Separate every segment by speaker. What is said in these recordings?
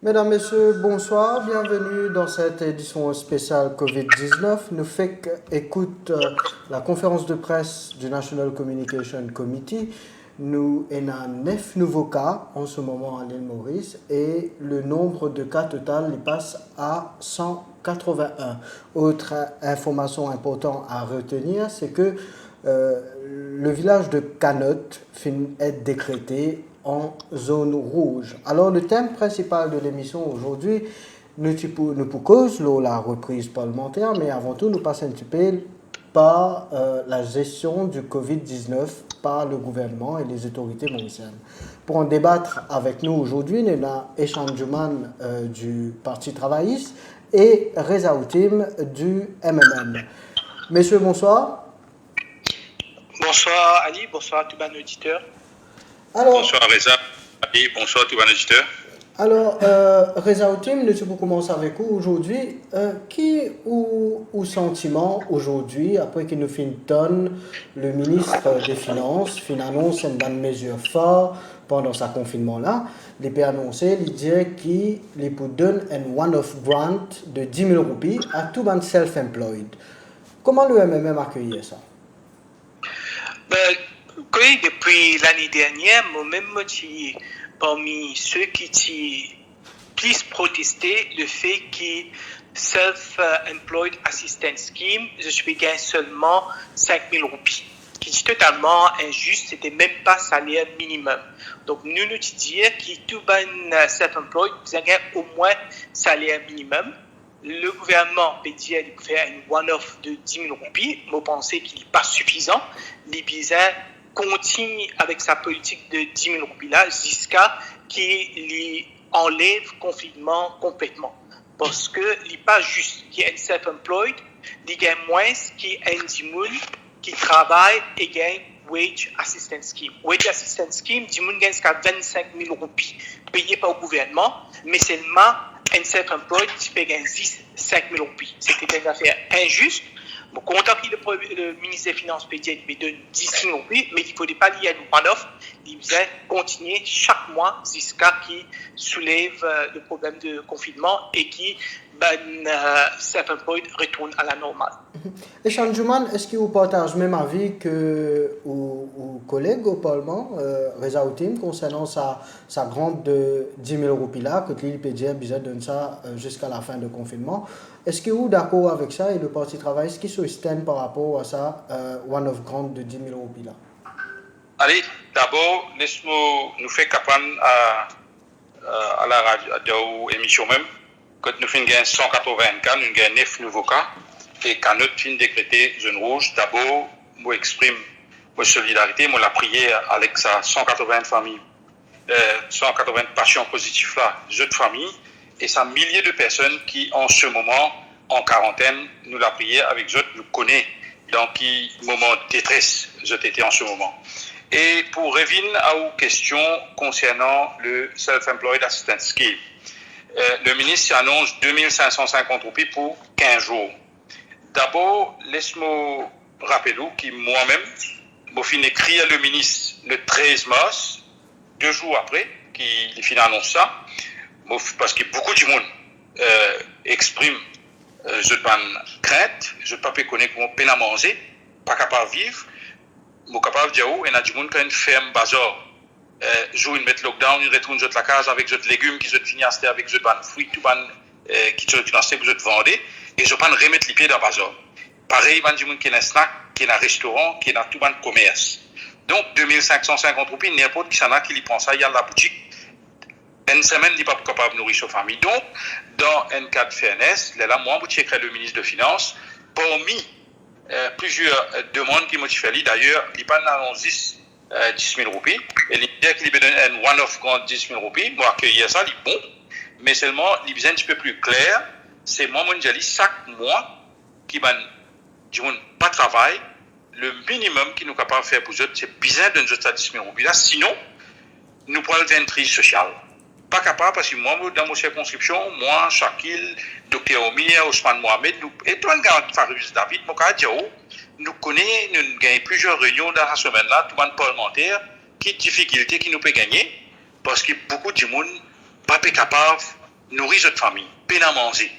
Speaker 1: Mesdames, Messieurs, bonsoir. Bienvenue dans cette édition spéciale COVID-19. Nous fait écoute la conférence de presse du National Communication Committee. Nous avons 9 nouveaux cas en ce moment à l'île Maurice et le nombre de cas total il passe à 181. Autre information importante à retenir, c'est que le village de Canotte finit être décrété en zone rouge. Alors le thème principal de l'émission aujourd'hui, nous pour cause la reprise parlementaire, mais avant tout nous passons un petit peu par la gestion du Covid-19 par le gouvernement et les autorités mauriciennes. Pour en débattre avec nous aujourd'hui, nous avons Echan Djouman du Parti travailliste et Reza Outim du MMM. Messieurs, bonsoir.
Speaker 2: Bonsoir Ali, bonsoir à tout bon auditeur.
Speaker 3: Bonsoir Reza, Ali, bonsoir à tout bon auditeur.
Speaker 1: Alors, Reza Outim, nous pouvons commencer avec vous aujourd'hui. Qui ou sentiment aujourd'hui, après qu'il nous donne le ministre des Finances, annonce une mesure forte pendant sa confinement-là, il peut annoncer, il dit qu'il peut donner un one-off grant de 10 000 roupies à tout le monde self-employed. Comment le MMM accueillit ça?
Speaker 2: Oui, depuis l'année dernière, moi-même, parmi ceux qui ont plus protesté le fait que Self-Employed Assistance Scheme, je suis gagné seulement 5 000 roupies, qui est totalement injuste, c'était même pas salaire minimum. Donc, nous disons que tout bon self-employed, vous avez au moins salaire minimum. Le gouvernement peut dire qu'il peut faire une one-off de 10 000 roupies. Moi, je pense qu'il n'est pas suffisant. Les besoins continue avec sa politique de 10 000 roupies là jusqu'à qu'il enlève le confinement complètement. Parce que il n'est pas juste qu'il y ait un self-employed, il y a moins qu'il y ait un dimoun qui travaille et gagne Wage Assistance Scheme. Wage Assistance Scheme, dimoun gagne jusqu'à 25 000 roupies payées par le gouvernement, mais seulement un self-employed qui peut gagner 5 000 roupies. C'était une affaire injuste. Bon, content que le ministre des Finances peut dire qu'il donne 10 000 roupies, mais il ne faut pas lier à une one-off. Il doit continuer chaque mois jusqu'à qu'il soulève le problème de confinement et qu'il self-employed retourne à la normale.
Speaker 1: Et Chanjouman, est-ce que vous partagez le même avis que vos collègues au Parlement, Reza Outim, concernant sa grande de 10 000 roupies là, que l'île peut dire besoin de ça jusqu'à la fin du confinement? Est-ce que vous êtes d'accord avec ça et le Parti travail, est-ce qu'il se stand par rapport à ça, one of grande de 10 000 roupies là?
Speaker 3: Allez, d'abord, laisse-moi nous faire capable à la radio émission même, quand nous finissons 180 cas, nous avons 9 nouveaux cas, et quand nous finissons décréter zone rouge, d'abord, moi exprime ma solidarité, moi la prière avec sa 180 familles, 180 patients positifs là, jeunes familles, et ça milliers de personnes qui en ce moment en quarantaine, nous la prière avec eux, nous connaissons dans quel moment de détresse je étais en ce moment. Et pour revenir à vos questions concernant le Self-Employed Assistance Scheme, le ministre annonce 2550 roupies pour 15 jours. D'abord, laisse-moi rappeler que moi-même, je finis écrire le ministre le 13 mars, 2 jours après qu'il finit annonce ça, parce que beaucoup de monde exprime je ne crainte, je ne peux pas connaître comment peine à manger, pas capable de vivre, je suis capable de dire, il y a des gens qui ont une ferme bazar. Je vais mettre lockdown, ils retournent la case avec des légumes qui sont finis avec des fruits, tout qui sont financés pour les vendre, et je peux remettre les pieds dans le bazar. Pareil, il y a des gens qui ont un snack, qui ont un restaurant, qui ont tout le commerce. Donc, 2550 roupies, n'importe qui s'en a qui lui prend ça, il y a la boutique. Une semaine, il n'est pas capable de nourrir sa famille. Donc, dans un cas de fairness, là, moi, je checkerai le ministre de Finances, parmi plusieurs demandes qui m'ont fait, d'ailleurs, il n'y a pas d'annonce 10 000 roupies, et il dit qu'il lui donne un one-off grant 10 000 roupies, moi, accueillir ça, il est bon, mais seulement, il est un petit peu plus clair, c'est moi, mon dit, chaque mois, qui m'a dit, pas de travail, le minimum qu'il nous est capable de faire pour eux, c'est bizarre de nous donner 10 000 roupies là, sinon, nous prenons le ventre social. Pas capable parce que moi, dans mon circonscription, moi, Shakil, Dr. Omir, Ousmane Mohamed, et plein de gars, Faris David, nous connaissons, nous gagnons plusieurs réunions dans la semaine-là, tout le monde parlementaire, qui difficulté qui nous peut gagner, parce que beaucoup de monde pas capable nourrir notre famille, peine à manger.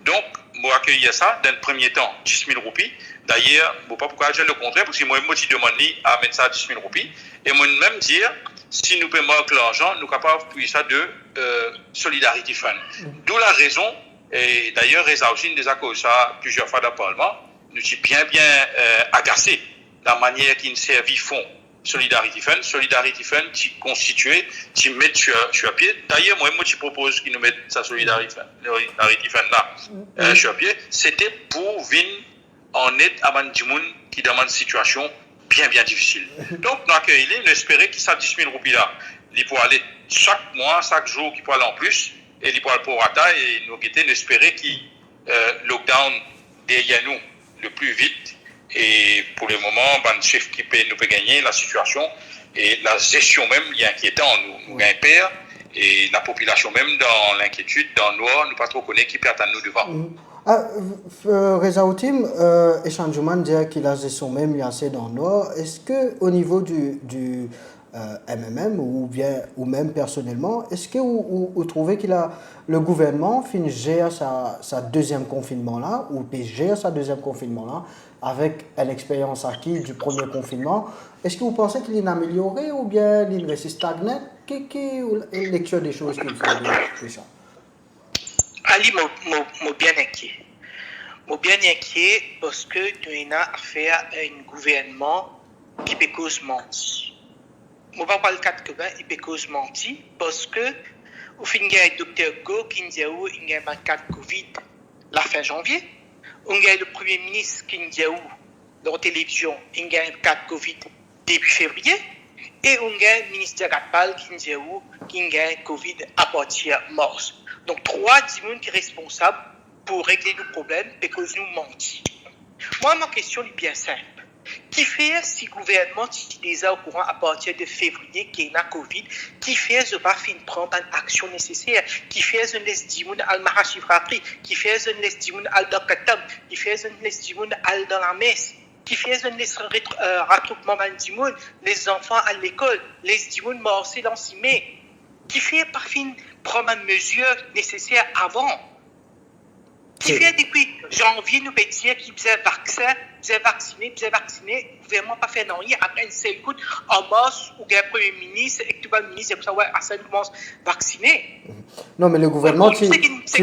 Speaker 3: Donc, moi, accueillir ça, dans le premier temps, 10 000 roupies. D'ailleurs, je ne sais pas pourquoi je le contraire, parce que moi, je demande à mettre ça à 10 000 roupies. Et moi, même dire, si nous payons l'argent, nous sommes capables de payer ça de Solidarity Fund. D'où la raison, et d'ailleurs, Reza aussi nous a causé ça plusieurs fois dans le Parlement, nous sommes bien agacés de la manière qu'ils nous servent font Solidarity Fund. Solidarity Fund, qui constitué, qui met sur pied. D'ailleurs, moi, je propose qu'ils nous mettent ça Solidarity Fund là sur pied. C'était pour venir en aide à des gens qui dans une situation bien difficile. Donc, nous accueillons, nous espérons qu'ils ça 10 000 roupies là. Ils pourront aller chaque mois, chaque jour, qu'ils pourront aller en plus, et ils pourront aller pour Rata, et nous espérons qu'ils lockdown derrière nous le plus vite. Et pour le moment, le chef qui peut nous peut gagner la situation et la gestion même, il est inquiétant. Nous gagnons peur et la population même dans l'inquiétude, dans le noir, nous pas trop connaître qui peut attendre nous devant.
Speaker 1: Reza Outim, Echanjouman dit qu'il a gestion même, il y a assez dans le noir. Est-ce qu'au niveau du MMM ou même personnellement, est-ce que vous trouvez que le gouvernement finit gérer sa deuxième confinement là, ou peut gérer sa deuxième confinement là, avec l'expérience acquise du premier confinement? Est-ce que vous pensez qu'il est amélioré ou bien il reste stagnant? Quelle est la lecture des choses qu'il faut déjà?
Speaker 2: Ali, je bien inquiet. Je bien inquiet parce que nous avons affaire à un gouvernement qui peut cause mentir. Je ne vais pas parler de cas de Québec, il peut cause mentir parce que au fin, il y a le docteur Go qui nous dit qu'il y a un cas de Covid la fin janvier. On a le Premier ministre qui nous dit dans la télévision qu'il y a un cas de Covid début février. Et on a le ministre Gatpal qui nous dit qu'il y a un Covid à partir de mars. Donc, 3 personnes qui sont responsables pour régler nos problèmes et que nous mentir. Moi, ma question est bien simple. Qui fait si le gouvernement est déjà au courant à partir de février qu'il y a Covid, qui fait de pas fin prendre une action nécessaire, qui fait de laisser des gens al marachifrapri, qui fait de laisser des gens al dakatam, qui fait de laisser des gens al dans la messe, qui fait de laisser rattroupement des gens, les enfants à l'école, les gens morts dans 6 mai, qui fait par fin prendre une mesure nécessaire avant. Qui fait depuis janvier, nous peut dire qu'il faisait vaccin, faisait vacciner, le gouvernement pas fait non rien. Après une seule écoute, en mars, où il y a un premier ministre et que tout le ministre, c'est pour ça, ouais, Hassan commence à vacciner.
Speaker 1: Non, mais le gouvernement qui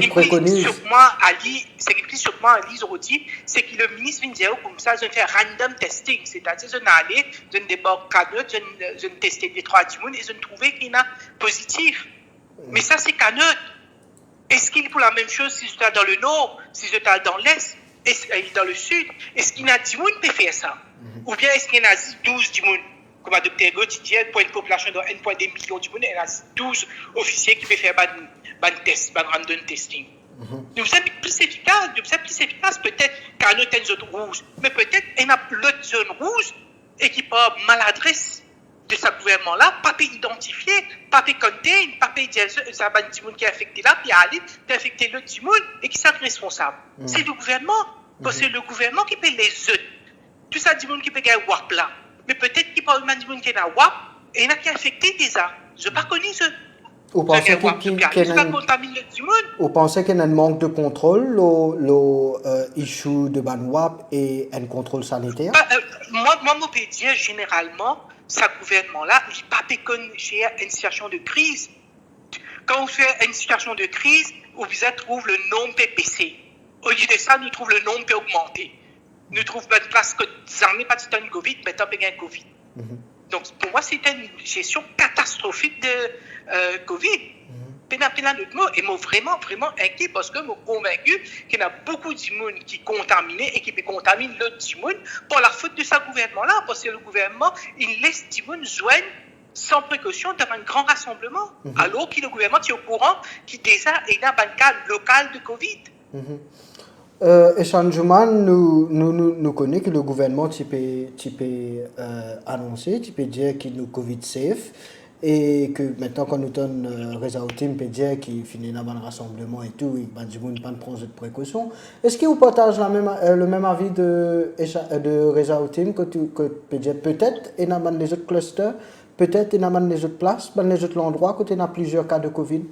Speaker 1: préconise.
Speaker 2: Sur moi, Ali, c'est qui sur moi, Ali Zorodi, c'est que le ministre vient dire comme ça, je fais random testing, c'est-à-dire, je n'allais, je ne débarque canot, je ne testais les 3 dimoun et je ne trouvais qu'il y a positif. Mais ça, c'est canot. Est-ce qu'il est pour la même chose si je suis dans le nord, si je suis dans l'est, dans le sud? Est-ce qu'il y a 10 personnes qui peuvent faire ça? Ou bien est-ce qu'il y en a 12 personnes? Comme a Dr. Gauthier, pour une population de 1,2 million de personnes, il y a 12 officiers qui peuvent faire un test, un random testing. Nous sommes plus efficaces peut-être qu'à notre zone rouge, mais peut-être qu'il y a l'autre zone rouge et qui par maladresse de ce gouvernement-là, pas identifié, pas container, pas dire ça va un qui est affecté là, puis aller affecter l'autre Timoun et qui sont responsables. C'est le gouvernement, parce que c'est le gouvernement qui paie les autres. Tout ça, Timoun qui peut gagner WAP là. Mais peut-être qu'il parle de Timoun qui est dans WAP et il y en a qui affecté déjà. Je ne connais pas.
Speaker 1: Vous pensez qu'il y a un manque de contrôle, l'issue de WAP et un contrôle sanitaire?
Speaker 2: Moi, je peux dire généralement, ce gouvernement-là, il n'est pas gérer une situation de crise. Quand on fait une situation de crise, on trouve le nombre PPC. Au lieu de ça, nous trouvons le nombre peut augmenter. Nous trouvons une place que ça n'est pas de Covid, mais tant qu'il y a un Covid. Donc, pour moi, c'est une gestion catastrophique de Covid. Et moi, vraiment inquiet parce que je suis convaincu qu'il y a beaucoup de gens qui sont contaminés et qui peuvent contaminer l'autre monde pour la faute de ce gouvernement-là. Parce que le gouvernement, il laisse les gens joindre sans précaution dans un grand rassemblement. Alors que le gouvernement est au courant qu'il déjà est dans un cas local de Covid.
Speaker 1: Echanjouman, nous connaissons que le gouvernement peut annoncer, tu peux dire qu'il est Covid safe. Et que maintenant, quand nous donne Reza Outim, peut dire qu'il finit dans un rassemblement et tout, et que du monde ne prend de précautions. Est-ce que vous partagez le même avis de Reza Outim que peut dire peut-être et dans les autres clusters, peut-être et dans les autres places, dans les autres endroits, quand il y a plusieurs cas de Covid?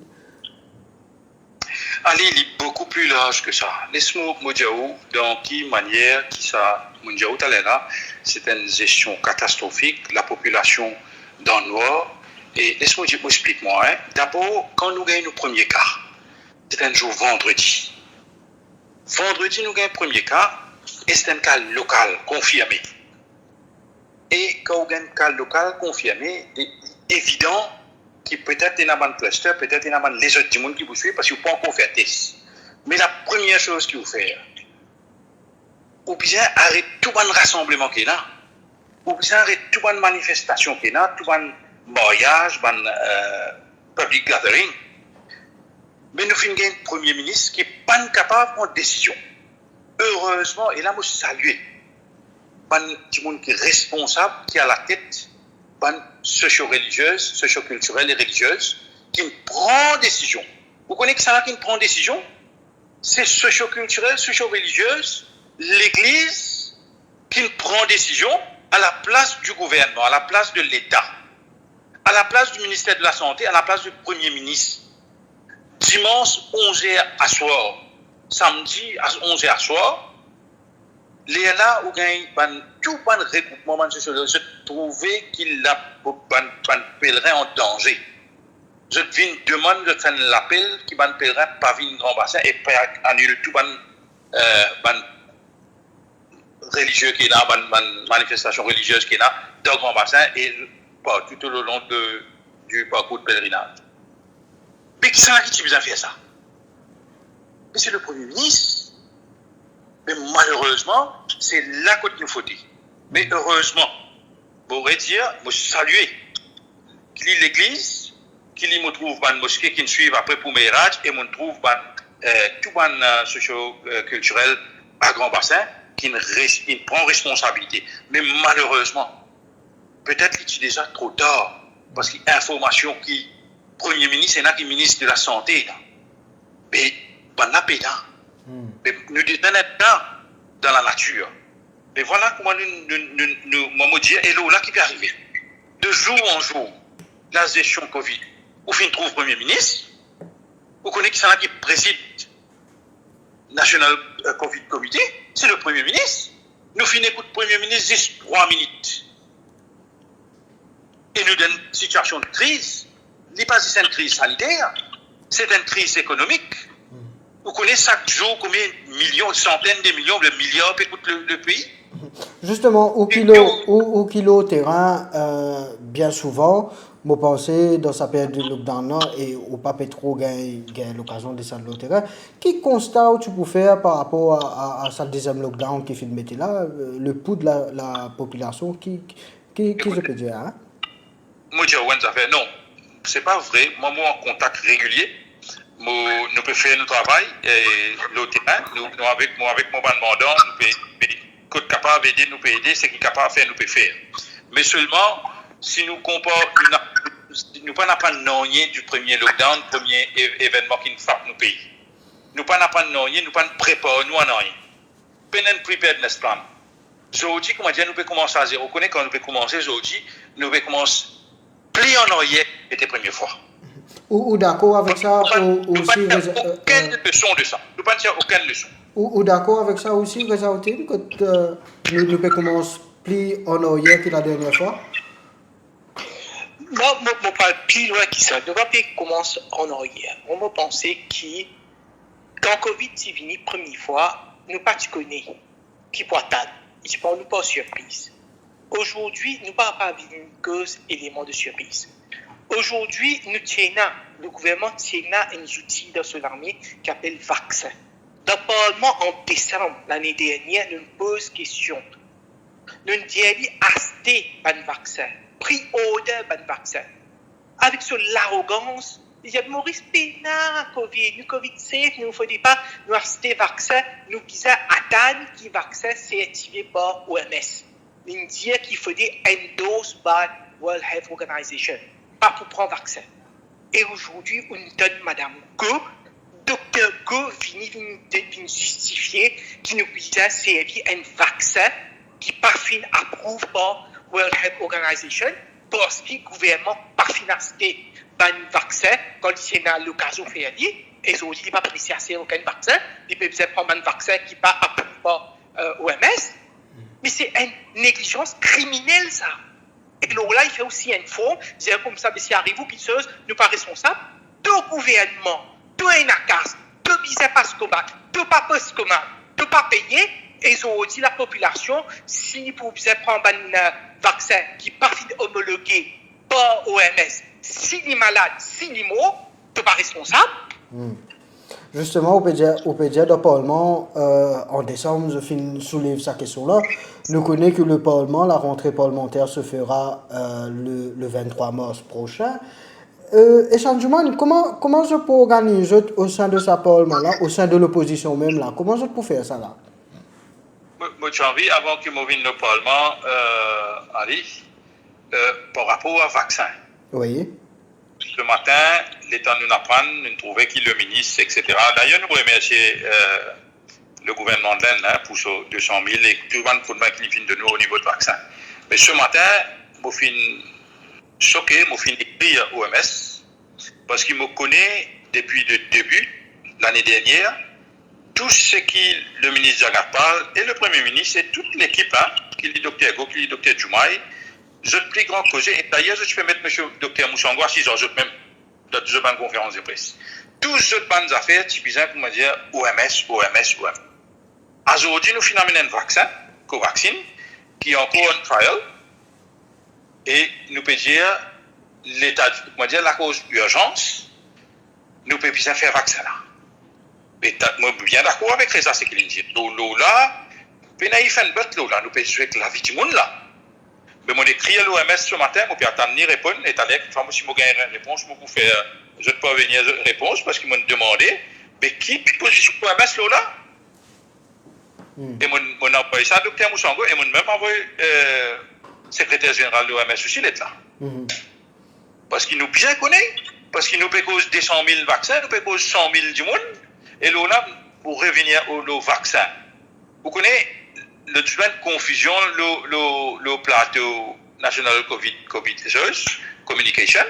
Speaker 3: Allez, il est beaucoup plus large que ça. Laisse-moi me dire dans quelle manière qui ça, mon Dieu, là, c'est une gestion catastrophique, la population dans le noir. Et laisse-moi dire, explique-moi. Hein. D'abord, quand nous gagnons le premier cas, c'est un jour vendredi. Vendredi, nous gagnons le premier cas, et c'est un cas local, confirmé. Et quand on gagne un cas local, confirmé, c'est évident qui peut-être est dans un cluster, peut-être est dans les autres du monde qui vous suivent parce qu'ils n'ont pas encore fait test. Mais la première chose qu'il faut faire, ou bien arrêter tout le rassemblement qu'il y a, ou bien arrêter toute la manifestation qu'il y a, tout le mariage, public gathering. Mais nous finissons un premier ministre qui n'est pas capable de prendre décision. Heureusement, et là, je salue du monde qui est responsable, qui a la tête, socio-religieuse, socio-culturelle et religieuse, qui prend décision. Vous connaissez que ça qui prend décision? C'est socio-culturelle, socio-religieuse, l'Église qui prend décision à la place du gouvernement, à la place de l'État, à la place du ministère de la Santé, à la place du Premier ministre. Dimanche 11h à soir, samedi à 11h à soir, les là où gagne tout le regroupement social, je trouvais qu'il a un pèlerin en danger. Je viens demande de faire l'appel qui va pèlerin pas venir grand bassin et annuler tout ban religieux qui est là, manifestation religieuse qui est là dans grand bassin et tout au long du parcours de pèlerinage. Mais qui c'est qui besoin de faire ça? Mais c'est le Premier ministre. Mais malheureusement, c'est là qu'il nous faut dire. Mais heureusement, je pourrais dire, je salue qu'il y a l'église, qu'il y me trouve une mosquée qui nous suit après pour Mérage et me trouve tout un socio-culturel à Grand Bassin qui prend responsabilité. Mais malheureusement, peut-être qu'il est déjà trop tard parce qu'il y a information qui, Premier ministre, c'est là qui est ministre de la Santé. Là. Mais, pas la paix là. Mais nous devons être dans la nature. Et voilà comment nous dire, et là qui peut arriver. De jour en jour, la gestion Covid, où fin trouve Premier ministre, vous connaissez qui c'est là qui préside National Covid Committee, c'est le Premier ministre. Nous finissons le Premier ministre 3 minutes. Et nous donne une situation de crise. Ce n'est pas une crise sanitaire, c'est une crise économique. Vous connaissez chaque jour combien de millions, centaines de millions, de milliards écoute le pays?
Speaker 1: Justement, au kilo terrain, bien souvent, moi pensais dans sa période de lockdown et au pas trop gagner l'occasion de ça au terrain. Qui constat tu peux faire par rapport à ce deuxième lockdown qui fait de mettre là, le pouls de la population qui je peux dire hein?
Speaker 3: Moi je dis non, c'est pas vrai. Moi en contact régulier. Nous pouvons faire notre travail et le terrain, nous avec mon bandant, nous pouvons capable d'aider, nous pouvons aider, ce qui est capable de faire, nous pouvons faire. Mais seulement, si nous comparons, nous n'avons pas de du premier lockdown, premier événement qui nous frappe nos pays. Nous n'avons pas de nous pas préparer, nous en rien. Nous avons un preparedness plan. Aujourd'hui, comment dire, nous pouvons commencer à zéro. Vous connaissez quand nous pouvons commencer aujourd'hui, nous pouvons commencer plus en arrière que la première fois.
Speaker 1: Ou d'accord avec ça
Speaker 3: aussi. Nous ne pouvons pas aucune leçon de ça. Nous ne pouvons pas tirer aucune leçon.
Speaker 1: Ou d'accord avec ça aussi, Résaltine, que nous pouvons commencer plus en arrière que la dernière fois?
Speaker 2: Moi, je ne parle plus loin que ça. Nous ne pouvons pas commencer en arrière. On me pensait que quand Covid est venu la première fois, nous ne connaissons pas qui peut attendre. Ce n'est pas une surprise. Aujourd'hui, nous ne parlons pas d'une cause élément de surprise. Aujourd'hui, le gouvernement tient un outil dans son armée qui s'appelle vaccin. Dans le Parlement, en décembre l'année dernière, nous nous posons question. Nous nous disons acheter un vaccin, prix-order un vaccin. Avec l'arrogance, il y a Maurice Pénard, Covid, nous Covid safe, nous ne faut pas nous acheter vaccin, nous disons attendre que le vaccin certifié par OMS. Nous disons qu'il faut endorse par World Health Organization. Pas pour prendre vaccin. Et aujourd'hui, on donne Madame Go, Dr Go vient justifier qu'il nous a servi un vaccin qui pas approuvé par World Health Organization parce que le gouvernement pas financé un vaccin quand il y a l'occasion de faire. et ils ont dit, il pas pris assez aucun vaccin, il peut prendre un vaccin qui pas approuvé par OMS, mais c'est une négligence criminelle, ça. Et là, il fait aussi un fond, dire comme ça, mais si arrive, qui chose, nous pas responsables, tout gouvernement, tout un ACAS, tout business pascomat, tout pas postcomat, tout pas payé, et ils ont dit la population, si vous prendre un vaccin qui n'est pas homologué par OMS, si les malades, si les morts, tout pas responsable.
Speaker 1: Justement, au PDA du Parlement, en décembre, je soulève sa question-là. Nous connaissons que le Parlement, la rentrée parlementaire se fera le 23 mars prochain. Et Chanjuman, comment je peux organiser au sein de ce Parlement-là, au sein de l'opposition même là? Comment je peux faire ça là?
Speaker 3: Moi, j'ai envie, avant que je vienne au Parlement, Ali, par rapport au vaccin.
Speaker 1: Oui.
Speaker 3: Ce matin, l'État nous apprend, nous trouvons qu'il le ministre, etc. D'ailleurs, nous remercions le gouvernement de l'Inde pour ce 200 000 et tout le monde qui finit de nous au niveau de vaccin. Mais ce matin, je suis choqué, je suis écrit à OMS parce qu'il me connaît depuis le début, l'année dernière, tout ce qui le ministre Jagat parle et le Premier ministre et toute l'équipe, qui est le docteur Go, qui est le docteur Djoumaï, je ne plus grand cause. Et d'ailleurs, je peux mettre M. Dr Moussango à 6 heures, je même dans une conférence de presse. Tous les bonnes affaires, typiquement, pour me dire OMS. Aujourd'hui, nous finissons un vaccin, Covaxin, qui est encore en trial. Et nous pouvons dire, l'État, la cause d'urgence, nous pouvons bien faire vaccin là. Mais moi, je suis bien d'accord avec ça, c'est qu'il dit. Là, nous pouvons jouer avec la vie du monde là. Mais mon écrit à l'OMS ce matin, je peux attendre ni répondre, et t'as l'air que si je gagne une réponse, je ne peux pas venir réponse parce qu'ils m'ont demandé, mais qui position l'OMS là? Et mon envoyé ça, docteur Moussango, et mon même envoyé secrétaire général de l'OMS aussi, l'être là. Parce qu'il nous bien connaît, parce qu'il nous peut cause 200 000 vaccins, nous peut cause 100 000 du monde, et là, pour revenir au vaccin. Vous connaissez le point de confusion, le plateau National COVID Communication.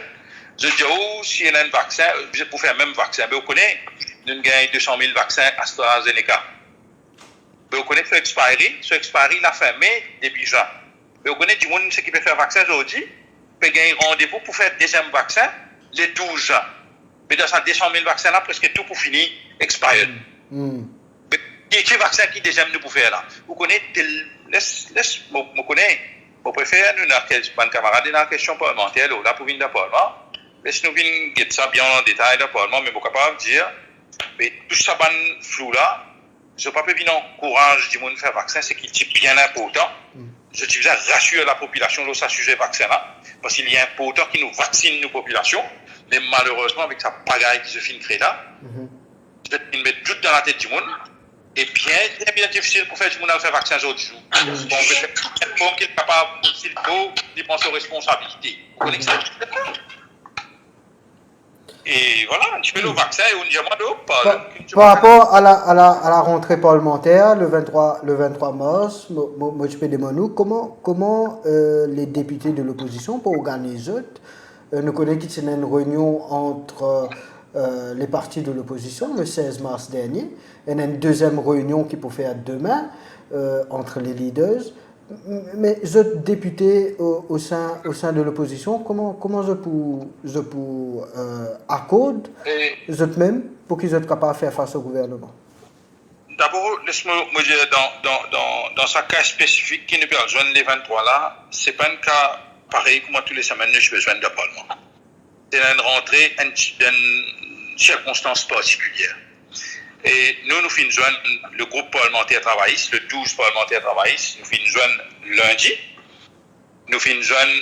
Speaker 3: Je dis, si il y a un vaccin, je peux faire le même vaccin. Mais vous connaissez, nous gagnons 200 000 vaccins AstraZeneca. Mais vous connaissez ce expiry, la fin mai, début juin. Mais vous connaissez du monde qui peut faire vaccin aujourd'hui, peut gagner rendez-vous pour faire le deuxième vaccin le 12 juin. Mais dans ces 200 000 vaccins là, presque tout pour finir expired. Quel vaccin qui deuxième nous pour faire là? Vous connaissez, je préfère nous dans camarade dans la question parlementaire là pour venir dans le Parlement. Laisse-nous venir get ça bien en détail dans le Parlement, mais vous capable de dire, mais tout ça ban flou là, je ne peux pas venir en courage du monde faire vaccin, c'est qu'il est bien important. Je dis rassurer la population sur ce sujet vaccin là, parce qu'il est important qu'il nous vaccine nos populations, mais malheureusement avec sa pagaille qui se finit créer là, je vais mettre tout dans la tête du monde. Et bien difficile pour faire du monde à faire vaccin aujourd'hui. Donc, peut-être qu'il est capable, s'il faut, de prendre ses responsabilités. Vous connaissez ça? Et voilà, tu fais le vaccin et on dit
Speaker 1: par rapport à la rentrée parlementaire, le 23 mars, moi je peux demander comment les députés de l'opposition peuvent organiser. Nous connaissons qu'il y a une réunion entre les partis de l'opposition le 16 mars dernier. Il y a une deuxième réunion qui peut faire demain entre les leaders. Mais les députés au sein de l'opposition, comment je peux accorder eux-mêmes pour qu'ils soient capables de faire face au gouvernement?
Speaker 3: D'abord, laisse-moi dire, dans ce cas spécifique qui nous peut rejoindre les 23 là, ce n'est pas un cas pareil comme tous les semaines, je vais joindre le Parlement. C'est une rentrée d'une circonstance particulière. Et nous finissons joindre le groupe parlementaire travailliste, le 12 parlementaire travailliste, nous finissons joindre lundi. Nous finissons joindre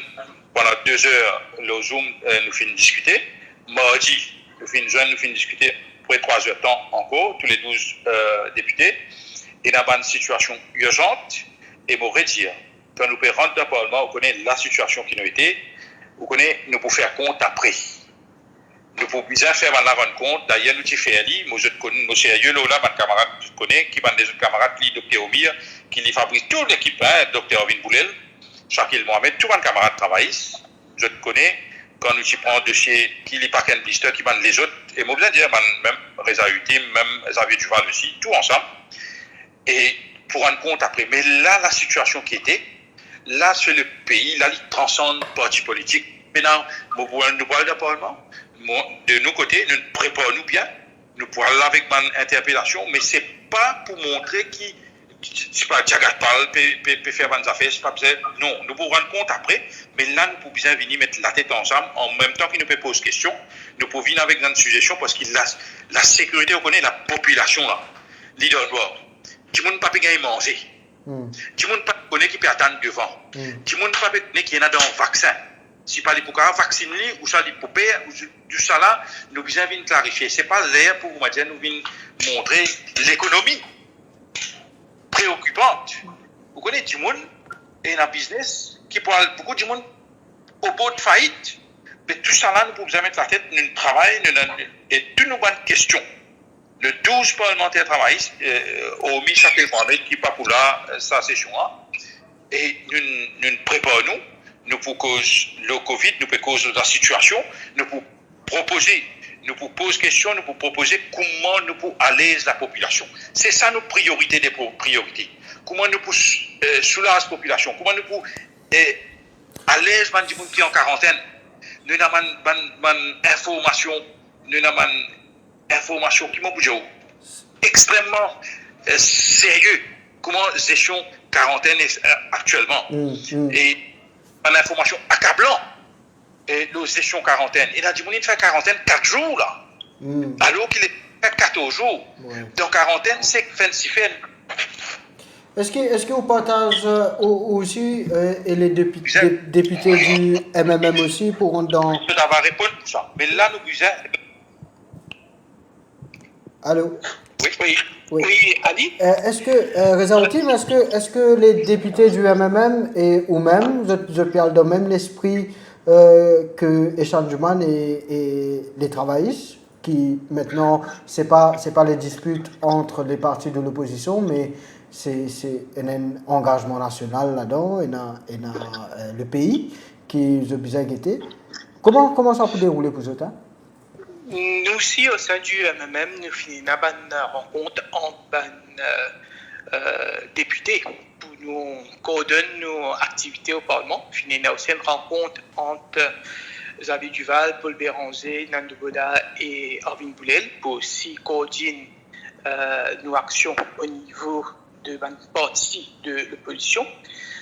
Speaker 3: pendant 2 heures le Zoom, nous finissons discuter. Mardi, nous finissons joindre, nous finissons discuter près de 3 heures de temps encore, tous les 12 députés. Et dans une situation urgente, et pour redire, quand nous pouvons rentrer dans le Parlement, on connaît la situation qui nous a été, on connaît, nous pouvons faire compte après. Nous pouvons bien faire la rendre compte. D'ailleurs, nous avons fait moi je connais, moi sérieux, là, mon camarade, je connais, qui sont des autres camarades, qui Dr Omir, qui lui fabrique toute l'équipe, Dr Ovin Boulel, Shakil Mohamed, tous mes camarades travaillent, je te connais, quand nous prenons un dossier qui n'est pas qu'un blister, qui mène les autres, et moi, je dire, même Reza Utim, même Xavier Duval aussi, tout ensemble, et pour rendre compte après. Mais là, la situation qui était, là, c'est le pays, là, il transcende le parti politique. Maintenant, nous parlons de Parlement, de nos côtés, nous préparons bien, nous parlons avec mon interpellation, mais ce n'est pas pour montrer qui. C'est pas Diagat parle, peut faire des affaires, c'est pas besoin. Non, nous pouvons rendre compte après, mais là, nous pouvons bien venir mettre la tête ensemble, en même temps qu'il nous peut poser question, nous pouvons venir avec une suggestion, parce que la sécurité, on connaît la population là, leader bord. Tout le monde ne peut pas gagner manger. Tout le monde ne connaît qui peut attendre devant. Tout le monde ne peut pas qui est dans un vaccin. Si pas les pour vacciner ou ça les pour payer, tout ça là, nous besoin venir clarifier. C'est pas l'air pour vous dire, nous venir montrer l'économie préoccupante. Vous connaissez du monde et un business qui parle beaucoup du monde au bord de faillite. Mais tout ça là, nous pouvons mettre la tête, nous travaillons et toutes nos bonnes questions. Le 12 parlementaires travaillistes, au mi-chaque qui pas pour là, sa session là, et nous préparons nous pour cause le Covid, nous pour cause de la situation, nous pour proposer, nous pour poser question, nous pour proposer comment nous pour alléger la population. C'est ça nos priorités des priorités. Comment nous pour soulager la population, comment nous pour alléger les gens qui sont en quarantaine. Nous avons une information, qui m'a bougé extrêmement sérieux. Comment gestion quarantaine actuellement et une information accablante et la gestion quarantaine. Il a dit qu'on fait quarantaine 4 jours là. Alors qu'il est fait 14 jours. Donc quarantaine c'est 26 fait.
Speaker 1: Est-ce que vous partagez aussi et les députés du MMM aussi pourront dans.
Speaker 3: Je dois répondre pour ça. Mais là nous disons.
Speaker 1: Allô?
Speaker 2: Oui, Ali.
Speaker 1: Est-ce que, Reza Outim, est-ce que les députés du MMM ou même, je parle de même l'esprit que Echan Juman et les travaillistes, qui maintenant, c'est pas les disputes entre les partis de l'opposition, mais c'est un engagement national là-dedans, et le pays qui a besoin guetter. Comment ça peut dérouler pour ça?
Speaker 2: Nous aussi, au sein du MMM, nous finissons une rencontre entre députés pour nous coordonner nos activités au Parlement. Nous finissons aussi une rencontre entre Xavier Duval, Paul Béranger, Nando Boda et Arvin Boulel pour aussi coordonner nos actions au niveau de la partie de l'opposition.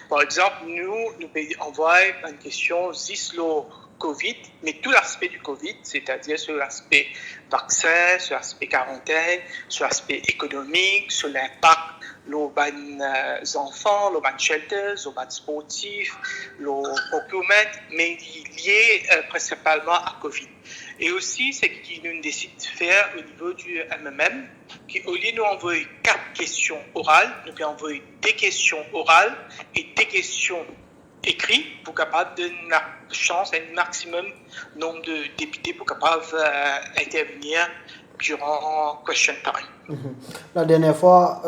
Speaker 2: Par exemple, nous envoyons une question Zislo Covid, mais tout l'aspect du Covid, c'est-à-dire sur l'aspect vaccin, sur l'aspect quarantaine, sur l'aspect économique, sur l'impact les enfants, les shelters, les sportifs, le procurement, mais lié principalement à Covid. Et aussi, c'est ce que nous décidons de faire au niveau du MMM, qu'au lieu de nous envoyer 4 questions orales, nous pouvons envoyer des questions orales et des questions écrites pour capable de donner chance à un maximum nombre de députés pour capable intervenir durant question time.
Speaker 1: La dernière fois,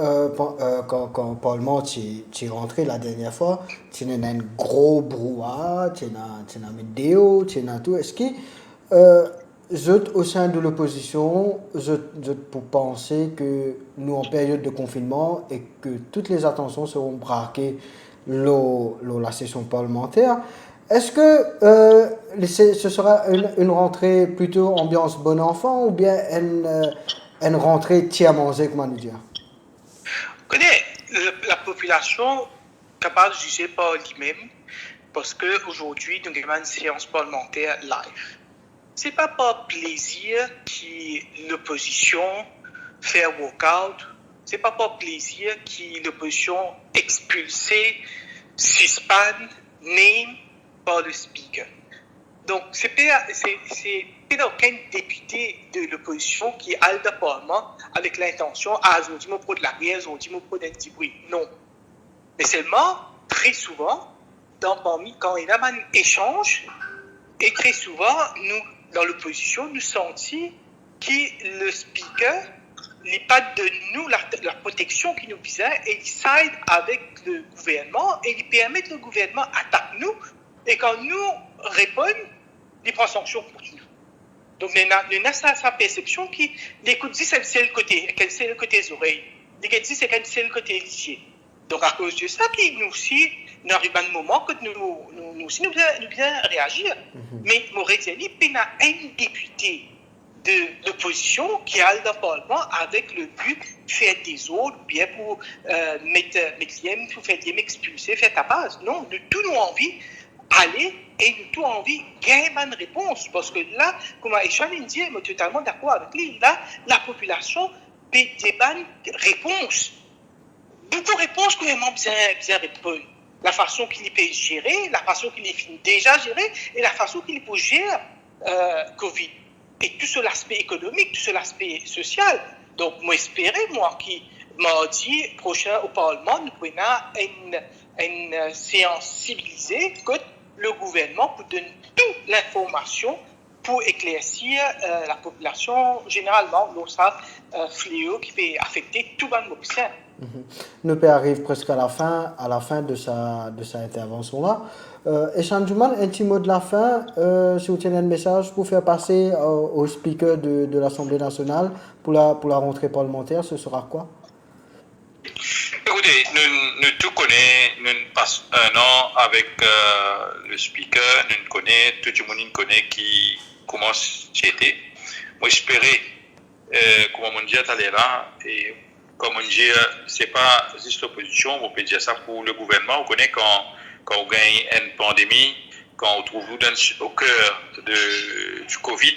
Speaker 1: quand Parlement est rentré, la dernière fois, tu as un gros brouhaha, tu as une vidéo, tu as tout. Est-ce que au sein de l'opposition, je pour penser que nous en période de confinement et que toutes les attentions seront braquées la session parlementaire, est-ce que ce sera une rentrée plutôt ambiance bon enfant ou bien une rentrée tiers-mangée, comment nous dire?
Speaker 2: Vous connaissez, la population capable de juger par lui-même parce qu'aujourd'hui, nous avons une séance parlementaire live. Ce n'est pas par plaisir que l'opposition fait un walkout. Ce n'est pas par plaisir que l'opposition expulsée, suspend, name par le speaker. Donc, ce n'est pas aucun député de l'opposition qui a le Parlement avec l'intention on dit pour de la guerre, on dit pour d'un petit bruit. Non. Mais seulement, très souvent, quand il y a un échange, et très souvent, nous, dans l'opposition, nous sentons que le speaker n'est pas de nous la protection qui nous visait et il s'aide avec le gouvernement et il permet que le gouvernement attaque nous. Et quand nous répondons, il prend sanction pour nous. Donc, nous avons sa perception qui, l'écoute dit, c'est le côté des oreilles. L'écoute dit, c'est le côté lycée. Donc, à cause de ça, nous aussi, nous arrivons à un moment que nous aussi, nous bien réagir. Mais, Moretti, il y a un député de l'opposition qui a dans le Parlement avec le but de faire des autres, bien pour mettre l'IM, pour faire l'IM expulser, faire tapage. Non, nous tous nous envie aller et nous tous envie de gagner une réponse. Parce que là, comme Echan dit, je suis totalement d'accord avec lui, là, la population peut des bonnes réponses. Beaucoup de réponses que vraiment bien répondre. La façon qu'il peut gérer, la façon qu'il est déjà géré et la façon qu'il peut gérer Covid. Et tout sur l'aspect économique, tout sur l'aspect social. Donc, moi, j'espérais, qui mardi prochain au Parlement, nous prenons une séance civilisée que le gouvernement pour donner toute l'information pour éclaircir la population généralement dans ça fléau qui peut affecter tout le monde.
Speaker 1: Nous arrivons presque à la fin de sa intervention là. Echan Djouman, un petit mot de la fin, si vous tenez un message pour faire passer au speaker de l'Assemblée nationale pour la rentrée parlementaire, ce sera quoi?
Speaker 3: Écoutez, nous tout connaissons, nous passons un an avec le speaker, nous connaissons, tout le monde connaît comment c'était. Moi, j'espérais, comme on dit, aller là, et comme on dit, c'est pas juste l'opposition, on peut dire ça pour le gouvernement. On connaît quand on gagne une pandémie, quand on trouve au cœur du Covid,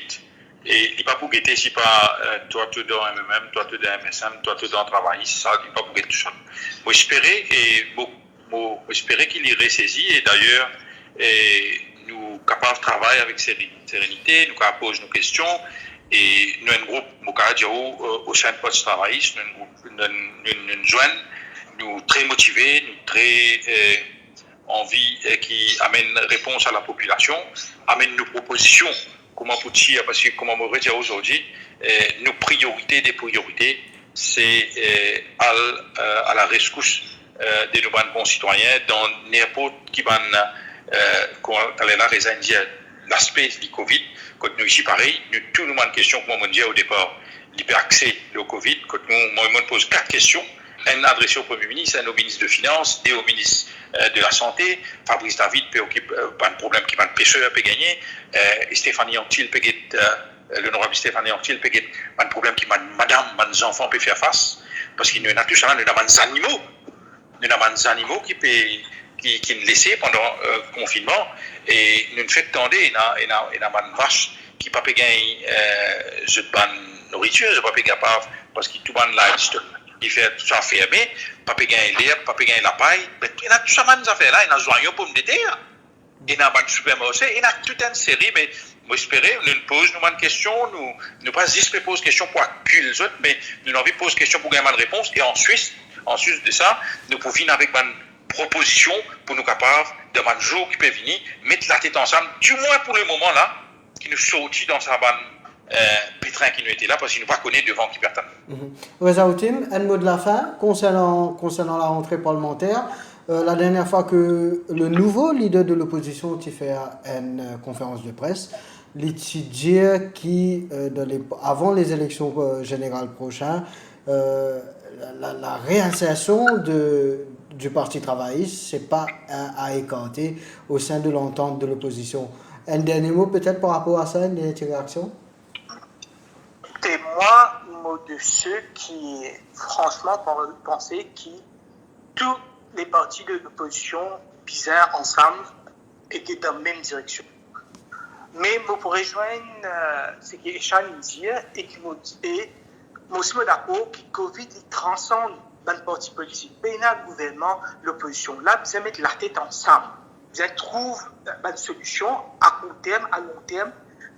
Speaker 3: et il n'est pas pour guetter si pas toi tu dans MMM, toi tu dans MSM, toi tu dans travail, ça, il n'est pas pour guetter tout ça. Moi j'espérais qu'il irait saisi, et d'ailleurs, nous capables de travailler avec sérénité, nous capables de poser nos questions, et nous un groupe au sein de poste travailliste, nous joignent, nous très motivés, nous très envie qui amène réponse à la population, amène nos propositions, comment pour dire, parce que comme on va dire aujourd'hui, nos priorités des priorités, c'est à la rescousse de nos bons citoyens dans n'importe qui va quand elle est là, l'aspect du Covid, quand nous ici pareil, nous tout nous demande question, comme on dit au départ, l'hyperaccès au Covid, quand nous pose 4 questions, un adressé au Premier ministre, un au ministre de Finances et au ministre de la Santé. Fabrice David peut occuper pas de problème qui va le pêcheur peut gagner. Et Stéphanie Anctil peut l'honorable Stéphanie Anctil peut gagner pas de problème qui madame, mes enfants peut faire face. Parce qu'il y a tout ça, nous avons des animaux. Nous avons des animaux qui nous laissent pendant le confinement. Et nous faisons tendre, il y a une vache qui ne peut pas gagner de nourriture, je ne peux pas capable parce qu'il tout le monde là, il fait tout ça fermé, pas gagner l'herbe, pas gagner la paille. Il y a tout ça, ces affaires-là, il y a des joyaux pour me déter. Il y a un supermarché, il y a toute une série, mais moi j'espérais, nous posons une question, nous pas juste poser des questions pour accueillir les autres, mais nous avons envie de poser des questions pour gagner une réponse, et ensuite de ça, nous pouvons venir avec une proposition pour nous capables, de un jour qui peut venir, mettre la tête ensemble, du moins pour le moment là, qui nous sortit dans sa bande. Pétrin qui nous était là parce qu'il ne pas connaît devant qui perd.
Speaker 1: Outim, un mot de la fin concernant la rentrée parlementaire. La dernière fois que le nouveau leader de l'opposition a fait une conférence de presse, il dit qui avant les élections générales prochaines, la réinsertion du Parti travailliste, c'est pas à écarter au sein de l'entente de l'opposition. Un dernier mot peut-être par rapport à ça, une dernière réaction?
Speaker 2: C'est moi, de ceux qui, franchement, pensaient que tous les partis de l'opposition bizarres ensemble étaient dans la même direction. Mais je pourrais rejoindre ce que Echan dit et qui m'a dit, moi aussi d'accord que Covid transcende dans le parti politique. Mais le gouvernement, l'opposition, là, vous allez mettre la tête ensemble. Vous allez trouver une solution à court terme, à long terme,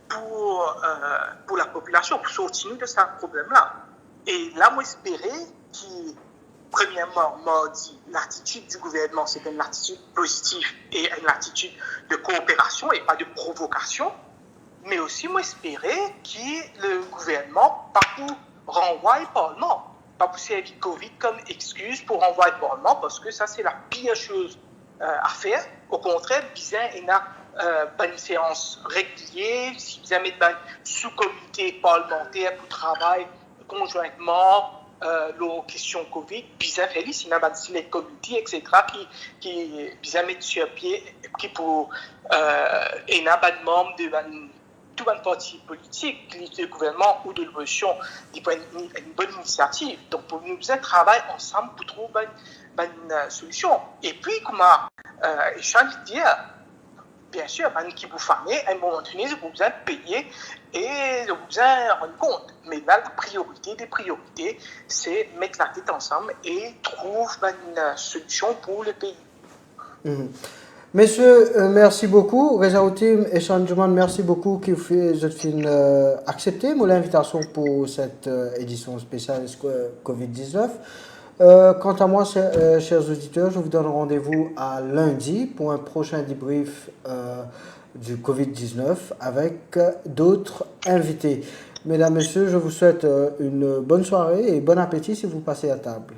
Speaker 2: pour la population, pour sortir de ce problème-là. Et là, moi, j'espérais premièrement, mardi, l'attitude du gouvernement, c'est une attitude positive et une attitude de coopération et pas de provocation. Mais aussi, moi, j'espérais que le gouvernement, pas pour renvoyer le Parlement, pas pour servir Covid comme excuse pour renvoyer le Parlement, parce que ça, c'est la pire chose à faire. Au contraire, bizarre, il y a une séance régulière, si vous avez un sous-comité parlementaire pour travailler conjointement les questions Covid, bien fait, il y a les comités, etc., qui bien mettre sur pied, qui pour un membre de tout un parti politique, du gouvernement ou de l'opposition, une bonne initiative. Donc, pour nous travailler ensemble pour trouver une solution. Et puis, comme j'ai envie de dire, bien sûr, qui vous famez, à un moment donné, vous besoin de payer et vous besoin de rendre compte. Mais là, la priorité des priorités, c'est mettre la tête ensemble et trouver une solution pour le pays.
Speaker 1: Messieurs, merci beaucoup. Reza Outim et Chanjuman, merci beaucoup qui fait accepter l'invitation pour cette édition spéciale Covid-19. Quant à moi, chers auditeurs, je vous donne rendez-vous à lundi pour un prochain débrief du Covid-19 avec d'autres invités. Mesdames, Messieurs, je vous souhaite une bonne soirée et bon appétit si vous passez à table.